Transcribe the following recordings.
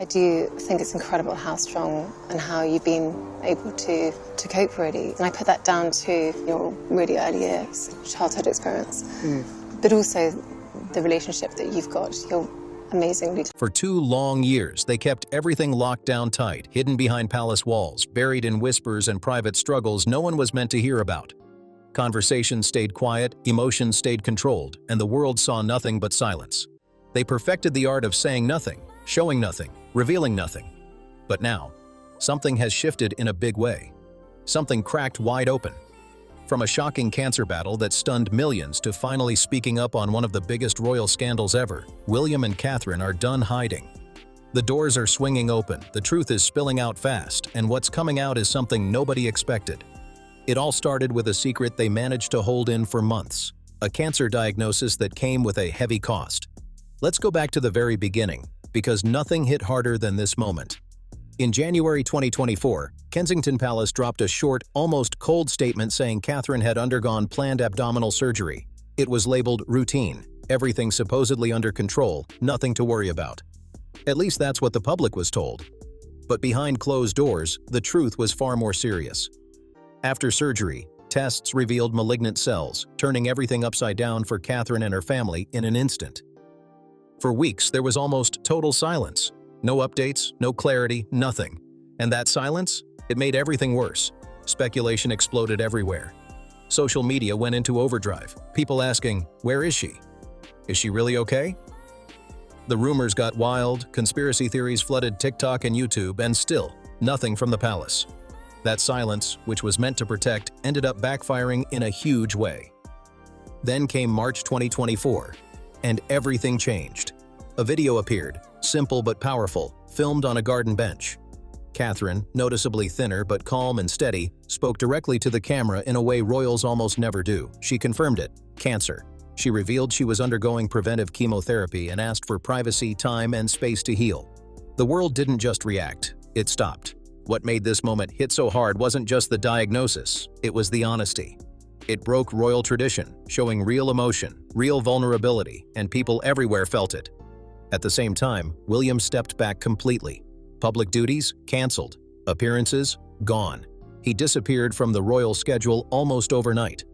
I do think it's incredible how strong and how you've been able to cope, really. And I put that down to your really early years, childhood experience, but also the relationship that you've got. You're amazingly. For 2 long years, they kept everything locked down tight, hidden behind palace walls, buried in whispers and private struggles no one was meant to hear about. Conversations stayed quiet, emotions stayed controlled, and the world saw nothing but silence. They perfected the art of saying nothing, showing nothing, revealing nothing. But now, something has shifted in a big way. Something cracked wide open. From a shocking cancer battle that stunned millions to finally speaking up on one of the biggest royal scandals ever, William and Catherine are done hiding. The doors are swinging open, the truth is spilling out fast, and what's coming out is something nobody expected. It all started with a secret they managed to hold in for months, a cancer diagnosis that came with a heavy cost. Let's go back to the very beginning, because nothing hit harder than this moment. In January 2024, Kensington Palace dropped a short, almost cold statement saying Catherine had undergone planned abdominal surgery. It was labeled routine, everything supposedly under control, nothing to worry about. At least that's what the public was told. But behind closed doors, the truth was far more serious. After surgery, tests revealed malignant cells, turning everything upside down for Catherine and her family in an instant. For weeks, there was almost total silence. No updates, no clarity, nothing. And that silence? It made everything worse. Speculation exploded everywhere. Social media went into overdrive, people asking, where is she? Is she really okay? The rumors got wild, conspiracy theories flooded TikTok and YouTube, and still, nothing from the palace. That silence, which was meant to protect, ended up backfiring in a huge way. Then came March 2024, and everything changed. A video appeared, simple but powerful, filmed on a garden bench. Catherine, noticeably thinner but calm and steady, spoke directly to the camera in a way royals almost never do. She confirmed it: cancer. She revealed she was undergoing preventive chemotherapy and asked for privacy, time, and space to heal. The world didn't just react, it stopped. What made this moment hit so hard wasn't just the diagnosis, it was the honesty. It broke royal tradition, showing real emotion, real vulnerability, and people everywhere felt it. At the same time, William stepped back completely. Public duties cancelled, appearances gone. He disappeared from the royal schedule almost overnight.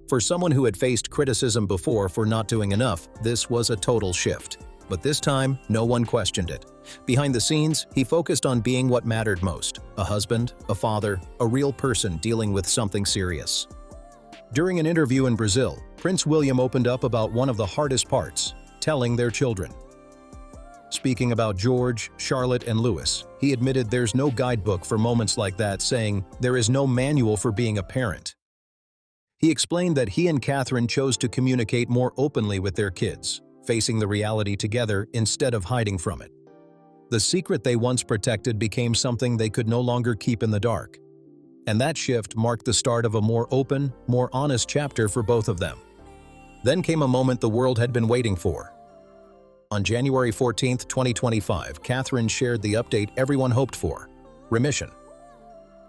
For someone who had faced criticism before for not doing enough, this was a total shift. But this time, no one questioned it. Behind the scenes, he focused on being what mattered most: a husband, a father, a real person dealing with something serious. During an interview in Brazil, Prince William opened up about one of the hardest parts: telling their children. Speaking about George, Charlotte, and Louis, he admitted there's no guidebook for moments like that, saying there is no manual for being a parent. He explained that he and Catherine chose to communicate more openly with their kids, facing the reality together instead of hiding from it. The secret they once protected became something they could no longer keep in the dark. And that shift marked the start of a more open, more honest chapter for both of them. Then came a moment the world had been waiting for. On January 14, 2025, Catherine shared the update everyone hoped for: remission.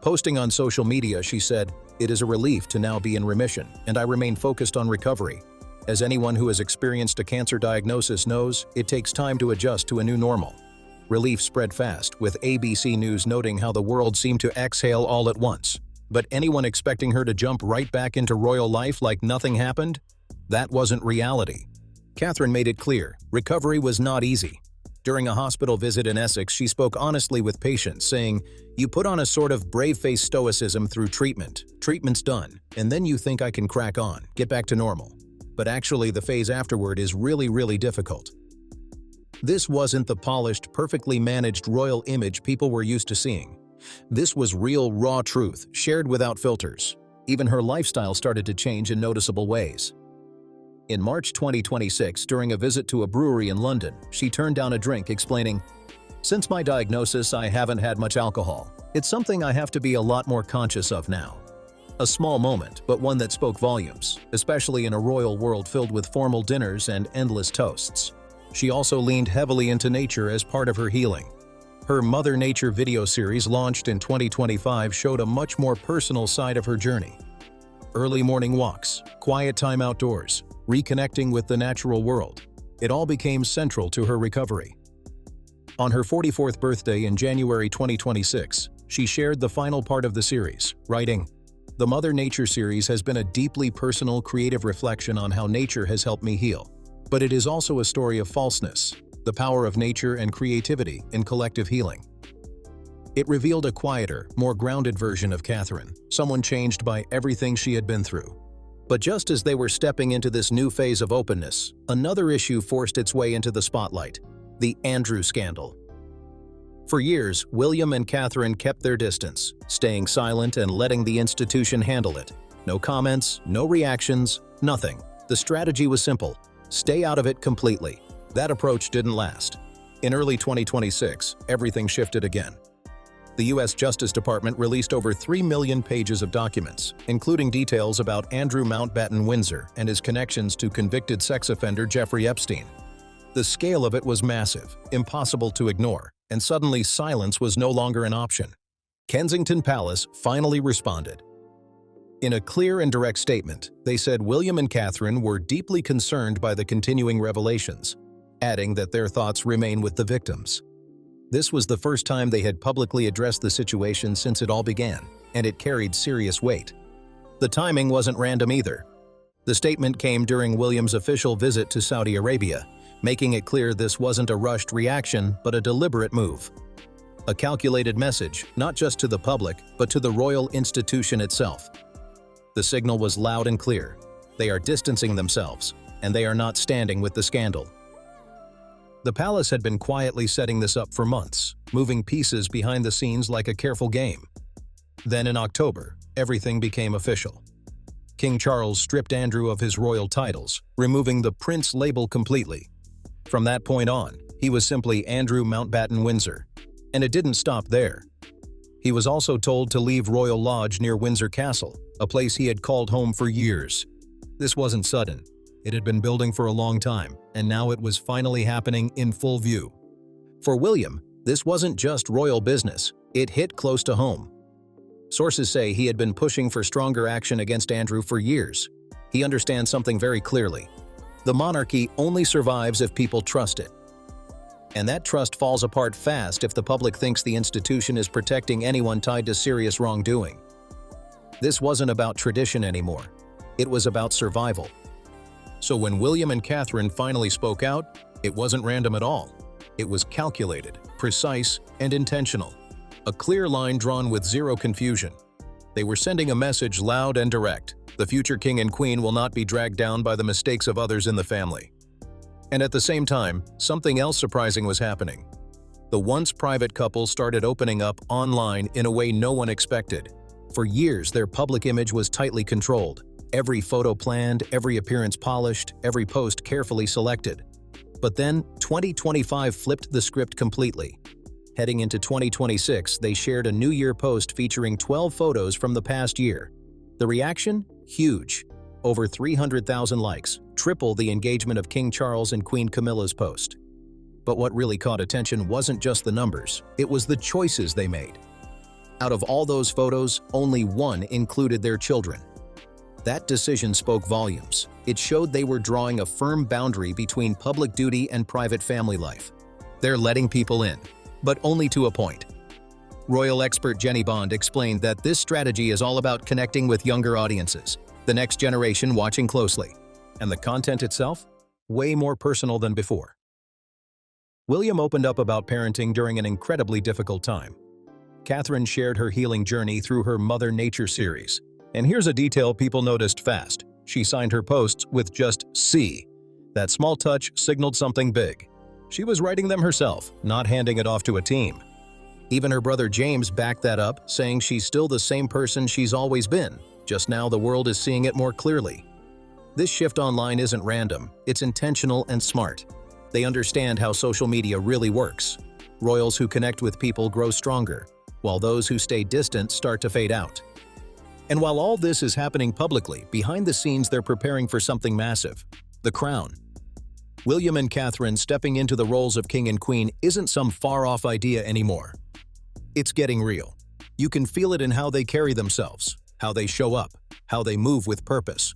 Posting on social media, she said, "It is a relief to now be in remission, and I remain focused on recovery. As anyone who has experienced a cancer diagnosis knows, it takes time to adjust to a new normal." Relief spread fast, with ABC News noting how the world seemed to exhale all at once. But anyone expecting her to jump right back into royal life like nothing happened? That wasn't reality. Catherine made it clear, recovery was not easy. During a hospital visit in Essex, she spoke honestly with patients, saying, "You put on a sort of brave-faced stoicism through treatment. Treatment's done, and then you think I can crack on, get back to normal. But actually, the phase afterward is really difficult." This wasn't the polished, perfectly managed royal image people were used to seeing. This was real, raw truth, shared without filters. Even her lifestyle started to change in noticeable ways. In March 2026, during a visit to a brewery in London, she turned down a drink, explaining, "Since my diagnosis, I haven't had much alcohol. It's something I have to be a lot more conscious of now." A small moment, but one that spoke volumes, especially in a royal world filled with formal dinners and endless toasts. She also leaned heavily into nature as part of her healing. Her Mother Nature video series, launched in 2025, showed a much more personal side of her journey. Early morning walks, quiet time outdoors, reconnecting with the natural world. It all became central to her recovery. On her 44th birthday in January 2026, she shared the final part of the series, writing, "The Mother Nature series has been a deeply personal, creative reflection on how nature has helped me heal. But it is also a story of falseness, the power of nature and creativity in collective healing." It revealed a quieter, more grounded version of Catherine, someone changed by everything she had been through. But just as they were stepping into this new phase of openness, another issue forced its way into the spotlight: the Andrew scandal. For years, William and Catherine kept their distance, staying silent and letting the institution handle it. No comments, no reactions, nothing. The strategy was simple: stay out of it completely. That approach didn't last. In early 2026, everything shifted again. The U.S. Justice Department released over 3 million pages of documents, including details about Andrew Mountbatten Windsor and his connections to convicted sex offender Jeffrey Epstein. The scale of it was massive, impossible to ignore, and suddenly silence was no longer an option. Kensington Palace finally responded. In a clear and direct statement, they said William and Catherine were deeply concerned by the continuing revelations, adding that their thoughts remain with the victims. This was the first time they had publicly addressed the situation since it all began, and it carried serious weight. The timing wasn't random either. The statement came during William's official visit to Saudi Arabia, making it clear this wasn't a rushed reaction but a deliberate move. A calculated message, not just to the public, but to the royal institution itself. The signal was loud and clear. They are distancing themselves, and they are not standing with the scandal. The palace had been quietly setting this up for months, moving pieces behind the scenes like a careful game. Then in October, everything became official. King Charles stripped Andrew of his royal titles, removing the Prince label completely. From that point on, he was simply Andrew Mountbatten Windsor. And it didn't stop there. He was also told to leave Royal Lodge near Windsor Castle, a place he had called home for years. This wasn't sudden. It had been building for a long time, and now it was finally happening in full view. For William, this wasn't just royal business, it hit close to home. Sources say he had been pushing for stronger action against Andrew for years. He understands something very clearly. The monarchy only survives if people trust it. And that trust falls apart fast if the public thinks the institution is protecting anyone tied to serious wrongdoing. This wasn't about tradition anymore. It was about survival. So when William and Catherine finally spoke out, it wasn't random at all. It was calculated, precise, and intentional. A clear line drawn with zero confusion. They were sending a message loud and direct. The future king and queen will not be dragged down by the mistakes of others in the family. And at the same time, something else surprising was happening. The once private couple started opening up online in a way no one expected. For years, their public image was tightly controlled. Every photo planned, every appearance polished, every post carefully selected. But then, 2025 flipped the script completely. Heading into 2026, they shared a New Year post featuring 12 photos from the past year. The reaction? Huge. Over 300,000 likes, triple the engagement of King Charles and Queen Camilla's post. But what really caught attention wasn't just the numbers, it was the choices they made. Out of all those photos, only one included their children. That decision spoke volumes. It showed they were drawing a firm boundary between public duty and private family life. They're letting people in, but only to a point. Royal expert Jenny Bond explained that this strategy is all about connecting with younger audiences, the next generation watching closely. And the content itself? Way more personal than before. William opened up about parenting during an incredibly difficult time. Catherine shared her healing journey through her Mother Nature series. And here's a detail people noticed fast. She signed her posts with just C. That small touch signaled something big. She was writing them herself, not handing it off to a team. Even her brother James backed that up, saying she's still the same person she's always been, just now the world is seeing it more clearly. This shift online isn't random, it's intentional and smart. They understand how social media really works. Royals who connect with people grow stronger, while those who stay distant start to fade out. And while all this is happening publicly, behind the scenes they're preparing for something massive: the crown. William and Catherine stepping into the roles of king and queen isn't some far-off idea anymore. It's getting real. You can feel it in how they carry themselves, how they show up, how they move with purpose.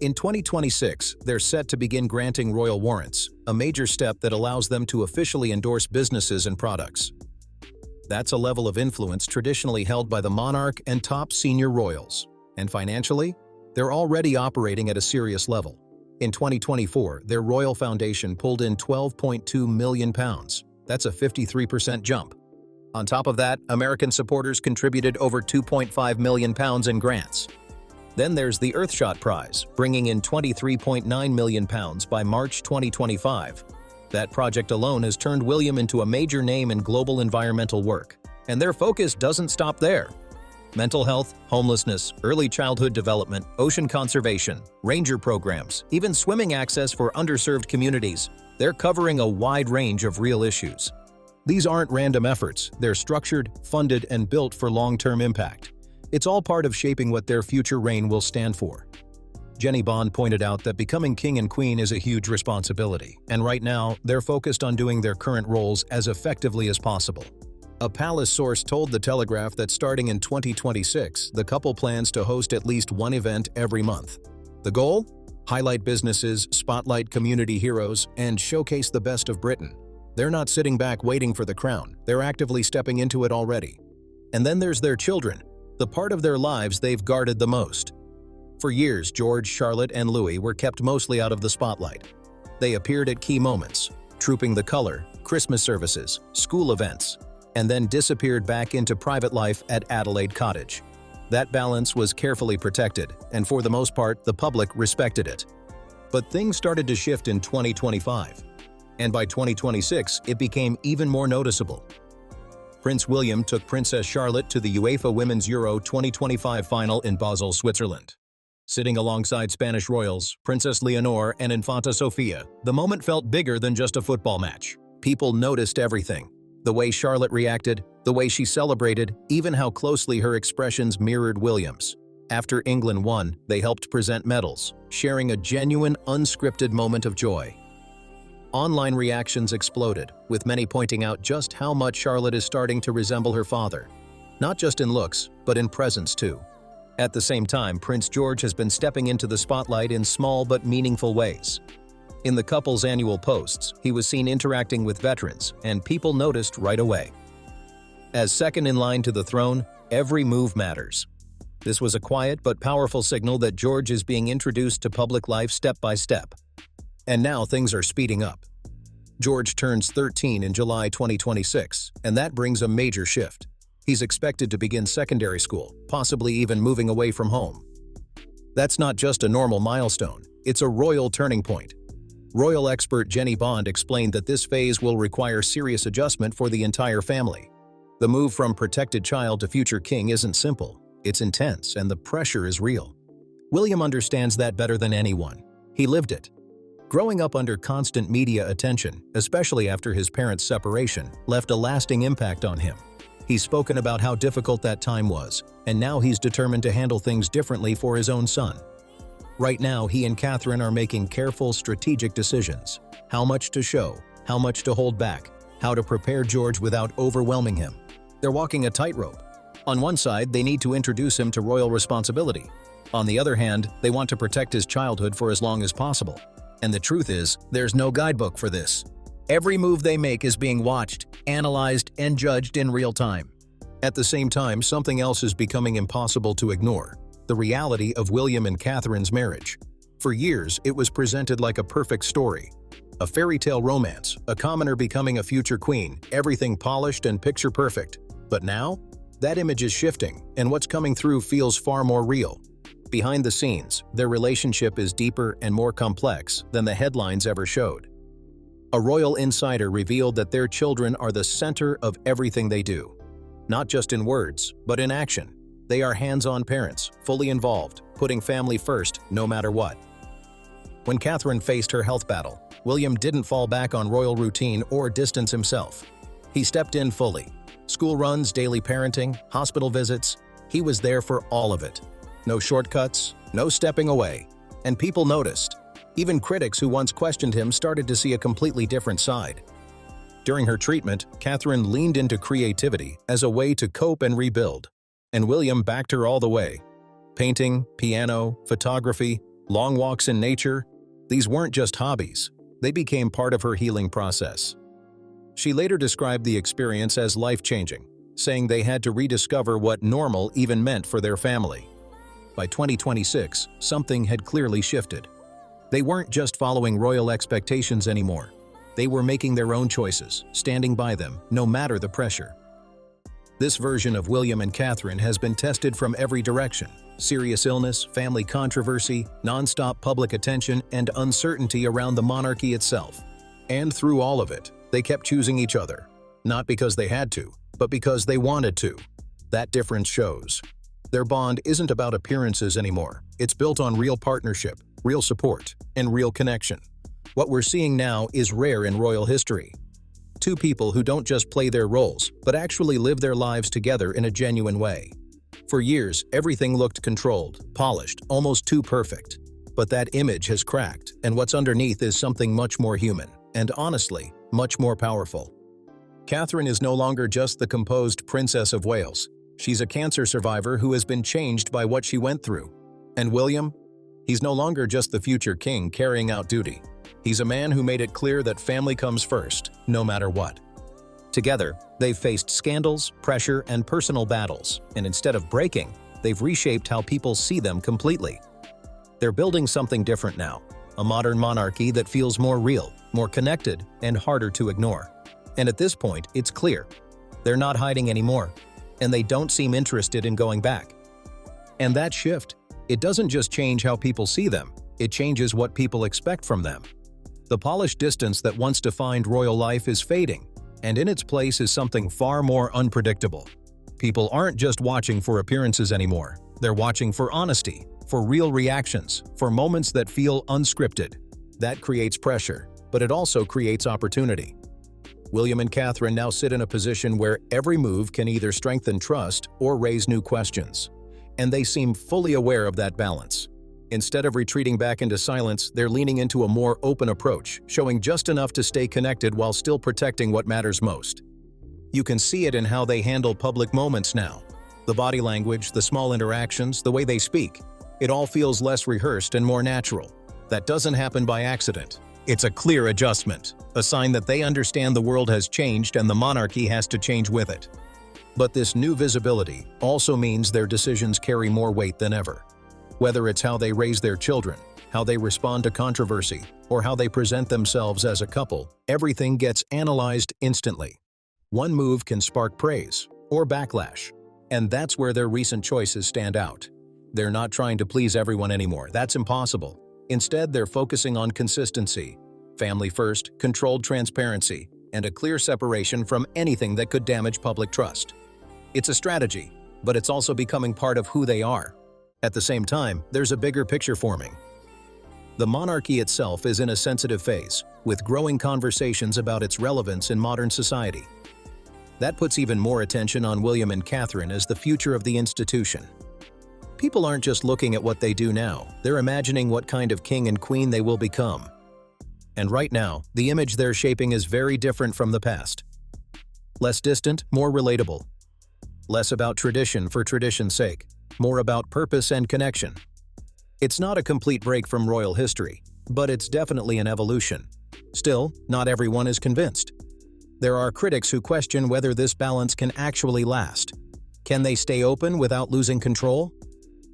In 2026, they're set to begin granting royal warrants, a major step that allows them to officially endorse businesses and products. That's a level of influence traditionally held by the monarch and top senior royals. And financially, they're already operating at a serious level. In 2024, their royal foundation pulled in £12.2 million. That's a 53% jump. On top of that, American supporters contributed over £2.5 million in grants. Then there's the Earthshot Prize, bringing in £23.9 million by March 2025. That project alone has turned William into a major name in global environmental work. And their focus doesn't stop there. Mental health, homelessness, early childhood development, ocean conservation, ranger programs, even swimming access for underserved communities. They're covering a wide range of real issues. These aren't random efforts. They're structured, funded, and built for long-term impact. It's all part of shaping what their future reign will stand for. Jenny Bond pointed out that becoming king and queen is a huge responsibility, and right now, they're focused on doing their current roles as effectively as possible. A palace source told The Telegraph that starting in 2026, the couple plans to host at least one event every month. The goal? Highlight businesses, spotlight community heroes, and showcase the best of Britain. They're not sitting back waiting for the crown, they're actively stepping into it already. And then there's their children, the part of their lives they've guarded the most. For years, George, Charlotte, and Louis were kept mostly out of the spotlight. They appeared at key moments, trooping the color, Christmas services, school events, and then disappeared back into private life at Adelaide Cottage. That balance was carefully protected, and for the most part, the public respected it. But things started to shift in 2025, and by 2026, it became even more noticeable. Prince William took Princess Charlotte to the UEFA Women's Euro 2025 final in Basel, Switzerland. Sitting alongside Spanish royals, Princess Leonor and Infanta Sofia, the moment felt bigger than just a football match. People noticed everything. The way Charlotte reacted, the way she celebrated, even how closely her expressions mirrored William's. After England won, they helped present medals, sharing a genuine, unscripted moment of joy. Online reactions exploded, with many pointing out just how much Charlotte is starting to resemble her father. Not just in looks, but in presence too. At the same time, Prince George has been stepping into the spotlight in small but meaningful ways. In the couple's annual posts, he was seen interacting with veterans, and people noticed right away. As second in line to the throne, every move matters. This was a quiet but powerful signal that George is being introduced to public life step by step. And now things are speeding up. George turns 13 in July 2026, and that brings a major shift. He's expected to begin secondary school, possibly even moving away from home. That's not just a normal milestone, it's a royal turning point. Royal expert Jenny Bond explained that this phase will require serious adjustment for the entire family. The move from protected child to future king isn't simple, it's intense, and the pressure is real. William understands that better than anyone. He lived it. Growing up under constant media attention, especially after his parents' separation, left a lasting impact on him. He's spoken about how difficult that time was, and now he's determined to handle things differently for his own son. Right now, he and Catherine are making careful, strategic decisions. How much to show, how much to hold back, how to prepare George without overwhelming him. They're walking a tightrope. On one side, they need to introduce him to royal responsibility. On the other hand, they want to protect his childhood for as long as possible. And the truth is, there's no guidebook for this. Every move they make is being watched, analyzed, and judged in real time. At the same time, something else is becoming impossible to ignore: the reality of William and Catherine's marriage. For years, it was presented like a perfect story. A fairy tale romance, a commoner becoming a future queen, everything polished and picture perfect. But now, that image is shifting, and what's coming through feels far more real. Behind the scenes, their relationship is deeper and more complex than the headlines ever showed. A royal insider revealed that their children are the center of everything they do. Not just in words, but in action. They are hands-on parents, fully involved, putting family first no matter what. When Catherine faced her health battle, William didn't fall back on royal routine or distance himself. He stepped in fully. School runs, daily parenting, hospital visits, he was there for all of it. No shortcuts, no stepping away. And people noticed. Even critics who once questioned him started to see a completely different side. During her treatment, Catherine leaned into creativity as a way to cope and rebuild. And William backed her all the way. Painting, piano, photography, Long walks in nature, these weren't just hobbies, they became part of her healing process. She later described the experience as life-changing, saying they had to rediscover what normal even meant for their family. By 2026, something had clearly shifted. They weren't just following royal expectations anymore. They were making their own choices, standing by them, no matter the pressure. This version of William and Catherine has been tested from every direction: serious illness, family controversy, non-stop public attention, and uncertainty around the monarchy itself. And through all of it, they kept choosing each other, not because they had to, but because they wanted to. That difference shows. Their bond isn't about appearances anymore. It's built on real partnership, real support, and real connection. What we're seeing now is rare in royal history. Two people who don't just play their roles, but actually live their lives together in a genuine way. For years, everything looked controlled, polished, almost too perfect. But that image has cracked, and what's underneath is something much more human, and honestly, much more powerful. Catherine is no longer just the composed Princess of Wales. She's a cancer survivor who has been changed by what she went through. And William? He's no longer just the future king carrying out duty. He's a man who made it clear that family comes first, no matter what. Together, they've faced scandals, pressure, and personal battles, and instead of breaking, they've reshaped how people see them completely. They're building something different now, a modern monarchy that feels more real, more connected, and harder to ignore. And at this point, it's clear. They're not hiding anymore, and they don't seem interested in going back. And that shift, it doesn't just change how people see them, it changes what people expect from them. The polished distance that once defined royal life is fading, and in its place is something far more unpredictable. People aren't just watching for appearances anymore. They're watching for honesty, for real reactions, for moments that feel unscripted. That creates pressure, but it also creates opportunity. William and Catherine now sit in a position where every move can either strengthen trust or raise new questions. And they seem fully aware of that balance. Instead of retreating back into silence, they're leaning into a more open approach, showing just enough to stay connected while still protecting what matters most. You can see it in how they handle public moments now. The body language, the small interactions, the way they speak. It all feels less rehearsed and more natural. That doesn't happen by accident. It's a clear adjustment, a sign that they understand the world has changed and the monarchy has to change with it. But this new visibility also means their decisions carry more weight than ever. Whether it's how they raise their children, how they respond to controversy, or how they present themselves as a couple, everything gets analyzed instantly. One move can spark praise or backlash, and that's where their recent choices stand out. They're not trying to please everyone anymore. That's impossible. Instead, they're focusing on consistency, family first, controlled transparency, and a clear separation from anything that could damage public trust. It's a strategy, but it's also becoming part of who they are. At the same time, there's a bigger picture forming. The monarchy itself is in a sensitive phase, with growing conversations about its relevance in modern society. That puts even more attention on William and Catherine as the future of the institution. People aren't just looking at what they do now, they're imagining what kind of king and queen they will become. And right now, the image they're shaping is very different from the past. Less distant, more relatable. Less about tradition for tradition's sake, more about purpose and connection. It's not a complete break from royal history, but it's definitely an evolution. Still, not everyone is convinced. There are critics who question whether this balance can actually last. Can they stay open without losing control?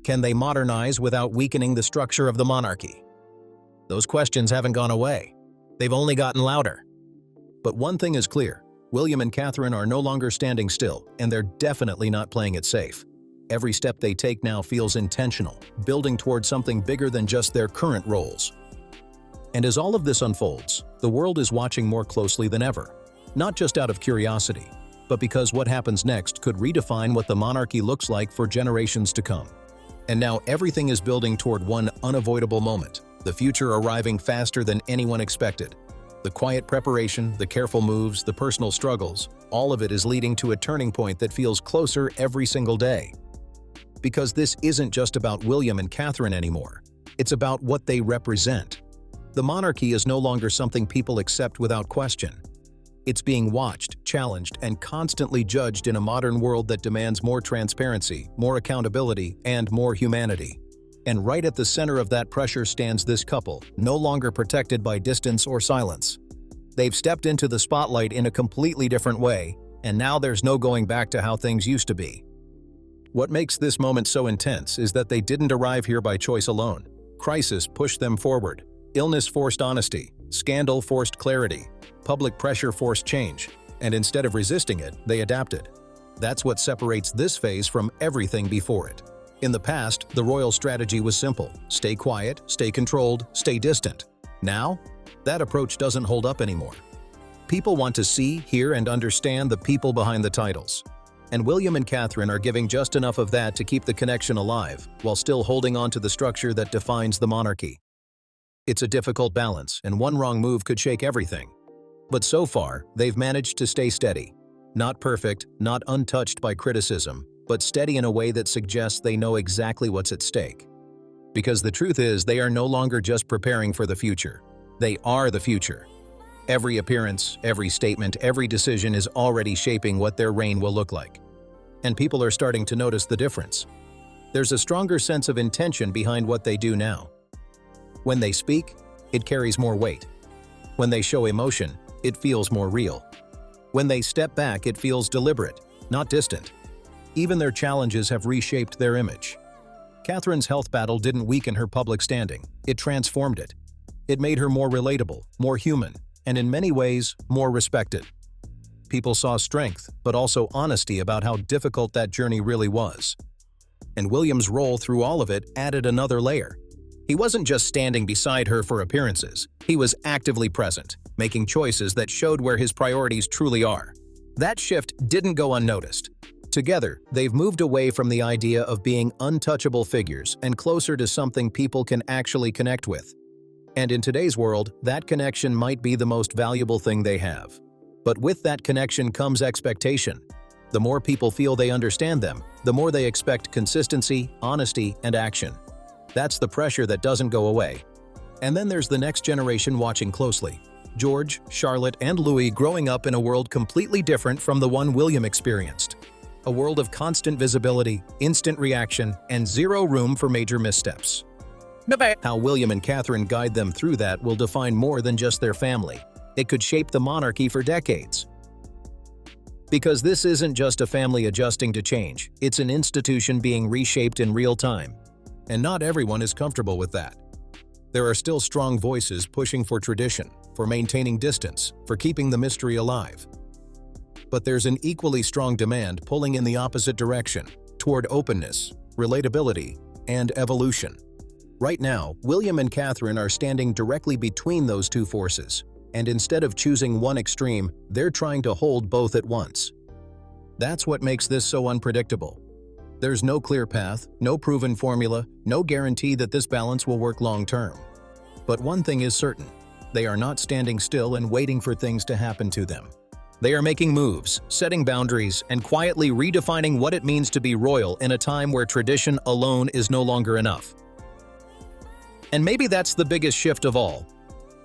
Can they modernize without weakening the structure of the monarchy? Those questions haven't gone away. They've only gotten louder. But one thing is clear. William and Catherine are no longer standing still, and they're definitely not playing it safe. Every step they take now feels intentional, building toward something bigger than just their current roles. And as all of this unfolds, the world is watching more closely than ever. Not just out of curiosity, but because what happens next could redefine what the monarchy looks like for generations to come. And now everything is building toward one unavoidable moment, the future arriving faster than anyone expected. The quiet preparation, the careful moves, the personal struggles, all of it is leading to a turning point that feels closer every single day. Because this isn't just about William and Catherine anymore. It's about what they represent. The monarchy is no longer something people accept without question. It's being watched, challenged, and constantly judged in a modern world that demands more transparency, more accountability, and more humanity. And right at the center of that pressure stands this couple, no longer protected by distance or silence. They've stepped into the spotlight in a completely different way, and now there's no going back to how things used to be. What makes this moment so intense is that they didn't arrive here by choice alone. Crisis pushed them forward. Illness forced honesty. Scandal forced clarity. Public pressure forced change. And instead of resisting it, they adapted. That's what separates this phase from everything before it. In the past, the royal strategy was simple: stay quiet, stay controlled, stay distant. Now, that approach doesn't hold up anymore. People want to see, hear, and understand the people behind the titles. And William and Catherine are giving just enough of that to keep the connection alive, while still holding on to the structure that defines the monarchy. It's a difficult balance, and one wrong move could shake everything. But so far, they've managed to stay steady. Not perfect, not untouched by criticism, but steady in a way that suggests they know exactly what's at stake. Because the truth is, they are no longer just preparing for the future. They are the future. Every appearance, every statement, every decision is already shaping what their reign will look like. And people are starting to notice the difference. There's a stronger sense of intention behind what they do now. When they speak, it carries more weight. When they show emotion, it feels more real. When they step back, it feels deliberate, not distant. Even their challenges have reshaped their image. Catherine's health battle didn't weaken her public standing, it transformed it. It made her more relatable, more human, and in many ways, more respected. People saw strength, but also honesty about how difficult that journey really was. And William's role through all of it added another layer. He wasn't just standing beside her for appearances, he was actively present, making choices that showed where his priorities truly are. That shift didn't go unnoticed. Together, they've moved away from the idea of being untouchable figures and closer to something people can actually connect with. And in today's world, that connection might be the most valuable thing they have. But with that connection comes expectation. The more people feel they understand them, the more they expect consistency, honesty, and action. That's the pressure that doesn't go away. And then there's the next generation watching closely. George, Charlotte, and Louis growing up in a world completely different from the one William experienced. A world of constant visibility, instant reaction, and zero room for major missteps. How William and Catherine guide them through that will define more than just their family. It could shape the monarchy for decades. Because this isn't just a family adjusting to change, it's an institution being reshaped in real time. And not everyone is comfortable with that. There are still strong voices pushing for tradition, for maintaining distance, for keeping the mystery alive. But there's an equally strong demand pulling in the opposite direction, toward openness, relatability, and evolution. Right now, William and Catherine are standing directly between those two forces, and instead of choosing one extreme, they're trying to hold both at once. That's what makes this so unpredictable. There's no clear path, no proven formula, no guarantee that this balance will work long-term. But one thing is certain, they are not standing still and waiting for things to happen to them. They are making moves, setting boundaries, and quietly redefining what it means to be royal in a time where tradition alone is no longer enough. And maybe that's the biggest shift of all.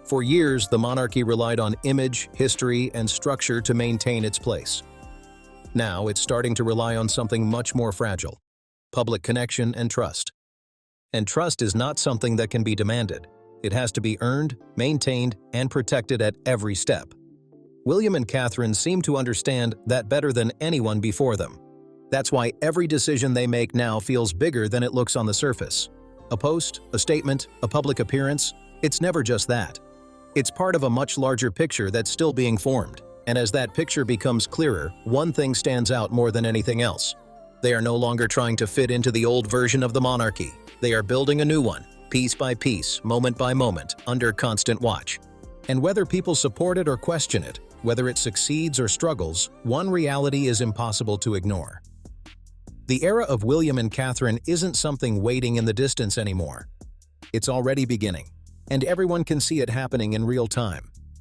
For years, the monarchy relied on image, history, and structure to maintain its place. Now, it's starting to rely on something much more fragile: public connection and trust. And trust is not something that can be demanded. It has to be earned, maintained, and protected at every step. William and Catherine seem to understand that better than anyone before them. That's why every decision they make now feels bigger than it looks on the surface. A post, a statement, a public appearance, it's never just that. It's part of a much larger picture that's still being formed. And as that picture becomes clearer, one thing stands out more than anything else. They are no longer trying to fit into the old version of the monarchy. They are building a new one, piece by piece, moment by moment, under constant watch. And whether people support it or question it, whether it succeeds or struggles, one reality is impossible to ignore. The era of William and Catherine isn't something waiting in the distance anymore. It's already beginning, and everyone can see it happening in real time.